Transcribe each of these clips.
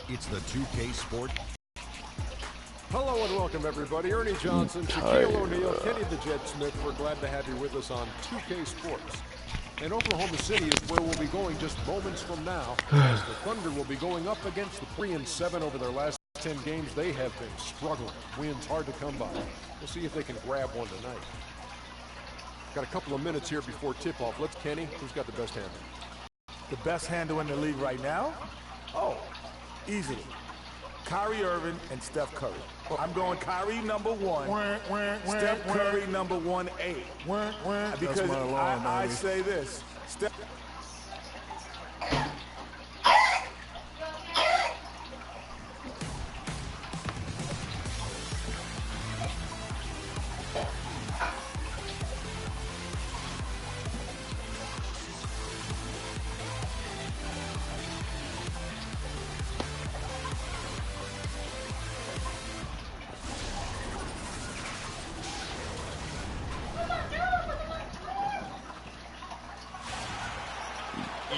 It's the 2K Sport. Hello and welcome, everybody. Ernie Johnson, Shaquille O'Neal, Kenny the Jet Smith. We're glad to have you with us on 2K Sports. And Oklahoma City is where we'll be going just moments from now, as the Thunder will be going up against the 3-7 over their last 10 games. They have been struggling. Wins hard to come by. We'll see if they can grab one tonight. Got a couple of minutes here before tip-off. Let's, Kenny, who's got the best handle? The best handle in the league right now? Oh, easily. Kyrie Irving and Steph Curry. I'm going Kyrie #1, Steph Curry #1A. Because I say this, Steph.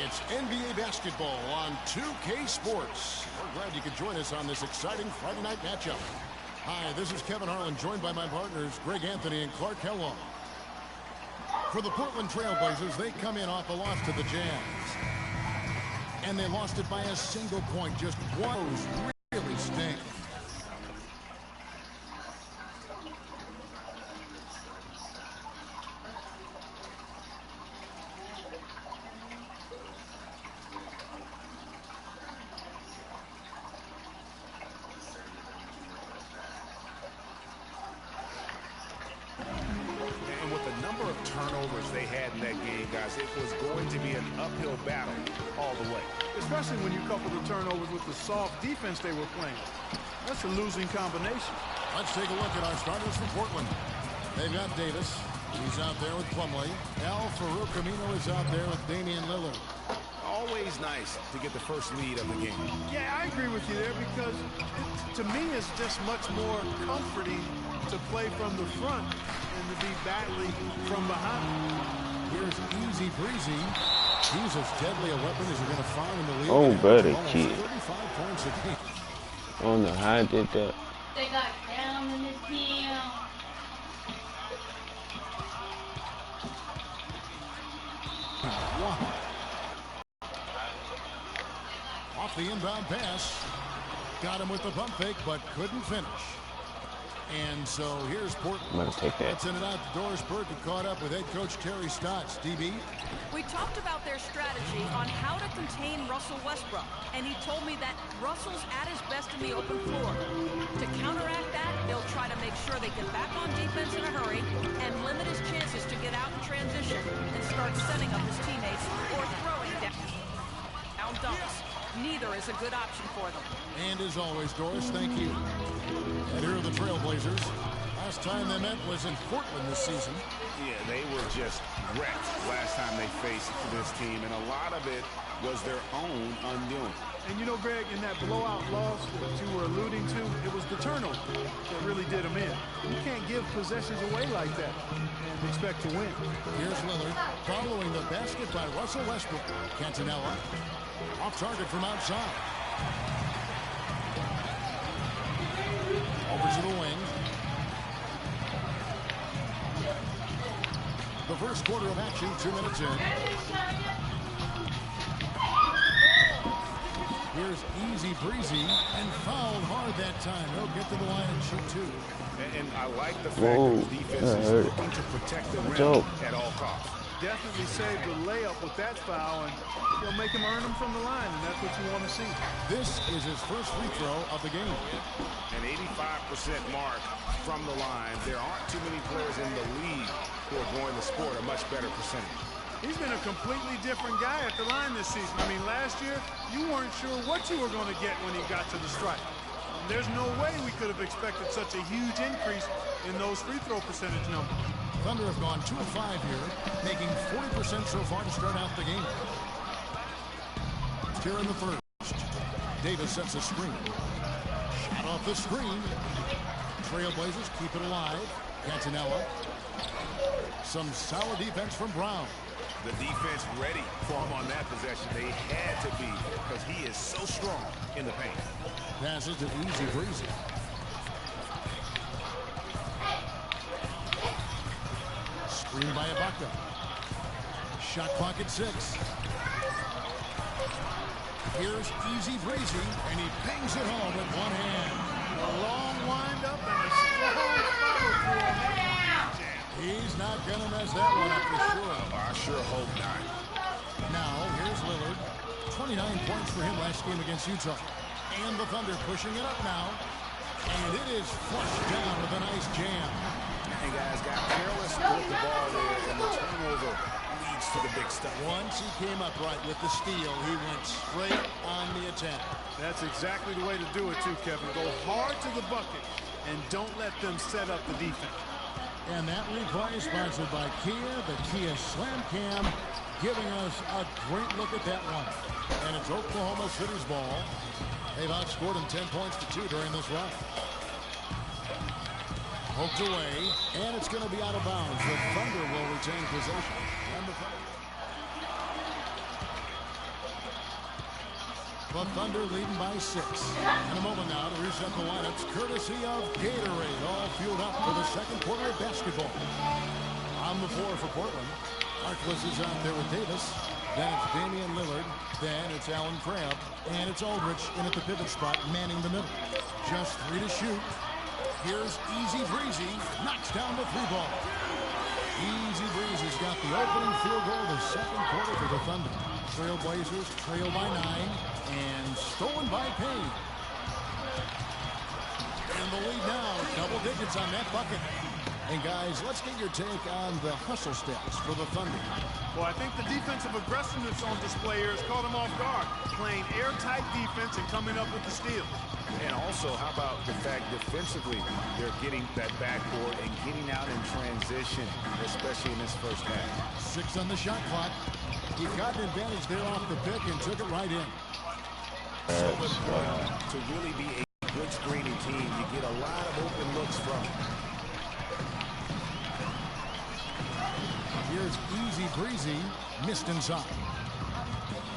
It's NBA basketball on 2K Sports. We're glad you could join us on this exciting Friday night matchup. Hi, this is Kevin Harlan, joined by my partners Greg Anthony and Clark Kellogg. For the Portland Trail Blazers, they come in off a loss to the Jazz. And they lost it by a single point. Just one really stink. Turnovers they had in that game, guys. It was going to be an uphill battle all the way. Especially when you couple the turnovers with the soft defense they were playing. That's a losing combination. Let's take a look at our starters for Portland. They've got Davis. He's out there with Plumlee. Al Farouk Amino is out there with Damian Lillard. Always nice to get the first lead of the game. Yeah, I agree with you there because to me it's just much more comforting to play from the front and to be battling from behind. Here's Easy Breezy. He's as deadly a weapon as you're going to find in the league. Oh, buddy, kid. 35 points a game. I don't know how I did that. They got down in this team. Off the inbound pass. Got him with the pump fake, but couldn't finish. And so here's Portland. I'm going to take that. Send it out to Doris Burke, who caught up with head coach Terry Stotts. DB? We talked about their strategy on how to contain Russell Westbrook, and he told me that Russell's at his best in the open floor. To counteract that, they'll try to make sure they get back on defense in a hurry and limit his chances to get out in transition and start setting up his teammates or throwing down dunks. Neither is a good option for them. And as always, Doris, thank you. And here are the Trailblazers. Last time they met was in Portland this season. Yeah, they were just wrecked last time they faced this team, and a lot of it was their own undoing. And you know, Greg, in that blowout loss that you were alluding to, it was the turnover that really did them in. You can't give possessions away like that and expect to win. Here's Lillard following the basket by Russell Westbrook. Cantonella off target from outside. Over to the wing. The first quarter of action, 2 minutes in. Here's Easy Breezy, and fouled hard that time. He'll get to the line and shoot two. And I like the fact that the defense is looking to protect the rim at all costs. Definitely saved the layup with that foul, and he'll make him earn them from the line, and that's what you want to see. This is his first free throw of the game. An 85% mark from the line. There aren't too many players in the league who are going to score a much better percentage. He's been a completely different guy at the line this season. I mean, last year, you weren't sure what you were going to get when he got to the stripe. And there's no way we could have expected such a huge increase in those free throw percentage numbers. Thunder have gone 2 of 5 here, making 40% so far to start out the game. Here in the first. Davis sets a screen. Shot off the screen. Trailblazers keep it alive. Cantonella. Some solid defense from Brown. The defense defense ready for him on that possession. They had to be because he is so strong in the paint. Passes to Easy Breezy. Screen by Ibaka. Shot clock at 6. Here's Easy Breezy, and he bangs it home with one hand. A long windup and a strong follow-through on that jam. He's not going to mess that one up for sure. I sure hope not. Now, here's Lillard. 29 points for him last game against Utah. And the Thunder pushing it up now. And it is flushed down with a nice jam. And guys got careless with the ball there, and the turnover leads to the big stuff. Once he came up right with the steal, he went straight on the attack. That's exactly the way to do it, too, Kevin. Go hard to the bucket and don't let them set up the defense. And that replay is sponsored by Kia, the Kia Slam Cam, giving us a great look at that one. And it's Oklahoma City's ball. They've outscored them 10 points to 2 during this run. Poked away, and it's going to be out of bounds. The Thunder will retain possession. The Thunder leading by 6. In a moment now to reset the lineups, courtesy of Gatorade, all fueled up for the second quarter of basketball. On the floor for Portland, Harkless is out there with Davis. Then it's Damian Lillard. Then it's Allen Crabbe. And it's Aldridge in at the pivot spot, manning the middle. Just 3 to shoot. Here's Easy Breezy. Knocks down the 3-ball. Easy Breezy's got the opening field goal of the second quarter for the Thunder. Trailblazers trail by 9 and stolen by Payne. And the lead now, double digits on that bucket. And guys, let's get your take on the hustle steps for the Thunder. Well, I think the defensive aggressiveness on display here has caught them off guard, playing airtight defense and coming up with the steal. And also, how about the fact defensively, they're getting that backboard and getting out in transition, especially in this first half. 6 on the shot clock. He got an advantage there off the pick and took it right in. So important to really be a good screening team. You get a lot of open looks from them. Here's Easy Breezy, missed inside.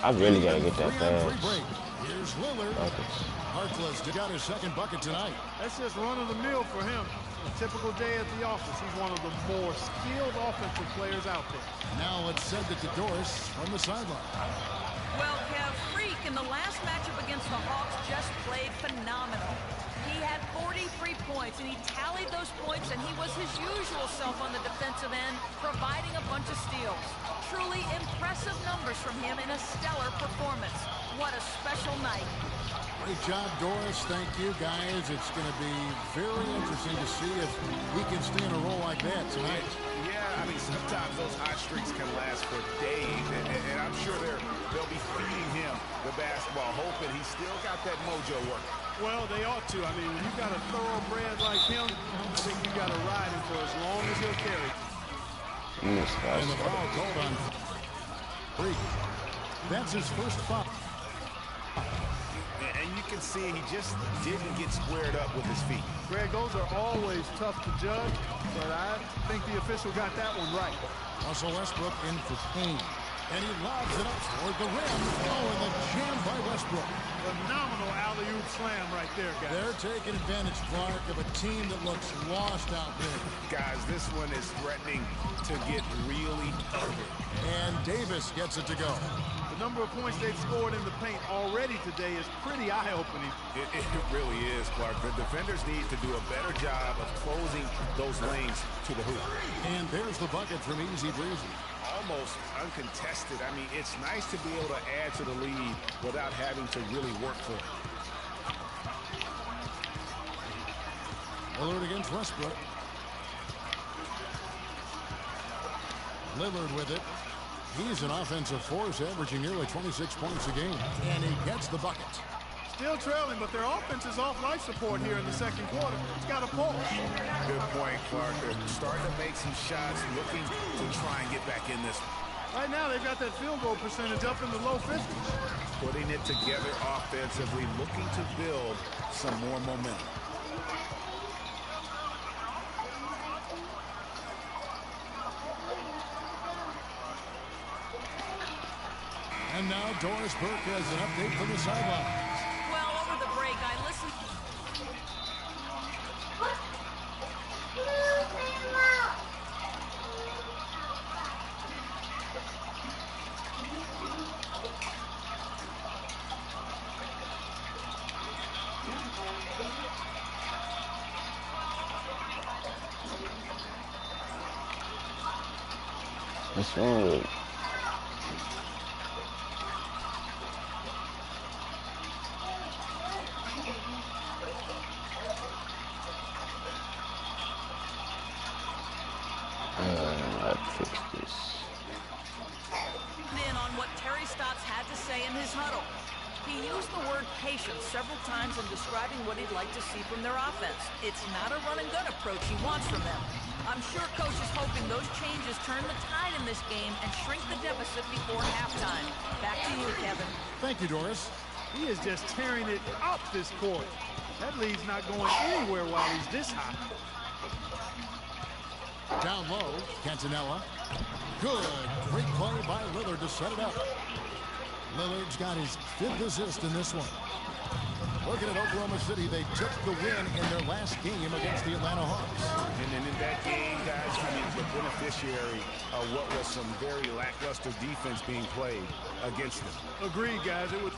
I really gotta get that fast. Break. Here's Lillard. Harkless got his second bucket tonight. That's just run-of-the-mill for him. A typical day at the office. He's one of the more skilled offensive players out there. Now it's sent it to Doris from the sideline. Well, Kev, Freak in the last matchup against the Hawks just played phenomenal. He had 43 points, and he tallied those points, and he was his usual self on the defensive end, providing a bunch of steals. Truly impressive numbers from him in a stellar performance. What a special night. Great job, Doris. Thank you, guys. It's going to be very interesting to see if he can stay in a role like that tonight. Yeah, I mean, sometimes those hot streaks can last for days, and I'm sure they'll be feeding him the basketball, hoping he's still got that mojo working. Well, they ought to. I mean, when you've got a thoroughbred like him, I think you got to ride him for as long as he'll carry. And the foul called on Freak. That's his first foul. And you can see he just didn't get squared up with his feet. Greg, those are always tough to judge, but I think the official got that one right. Russell Westbrook in for Payne. And he lobs it up toward the rim. Oh, and the jam by Westbrook. Phenomenal alley-oop slam right there, guys. They're taking advantage, Clark, of a team that looks lost out there. Guys, this one is threatening to get really ugly. And Davis gets it to go. The number of points they've scored in the paint already today is pretty eye-opening. It really is, Clark. The defenders need to do a better job of closing those lanes to the hoop. And there's the bucket from Easy Breezy. Almost uncontested. I mean, it's nice to be able to add to the lead without having to really work for it. Lillard against Westbrook. Lillard with it. He's an offensive force, averaging nearly 26 points a game. And he gets the bucket. Still trailing, but their offense is off life support here in the second quarter. It's got a pulse. Good point, Clark. They're starting to make some shots, looking to try and get back in this one. Right now, they've got that field goal percentage up in the low 50s. Putting it together offensively, looking to build some more momentum. And now Doris Burke has an update from the sidelines. Well, over the break, I listened. What's wrong with it? Fix this. In on what Terry Stotts had to say in his huddle. He used the word patience several times in describing what he'd like to see from their offense. It's not a run-and-gun approach he wants from them. I'm sure Coach is hoping those changes turn the tide in this game and shrink the deficit before halftime. Back to you, Kevin. Thank you, Doris. He is just tearing it up this court. That lead's not going anywhere while he's this hot. Down low, Cantanella. Good. Great play by Lillard to set it up. Lillard's got his 5th assist in this one. Looking at Oklahoma City, they took the win in their last game against the Atlanta Hawks. And then in that game, guys, I mean, the beneficiary of what was some very lackluster defense being played against them. Agreed, guys. It was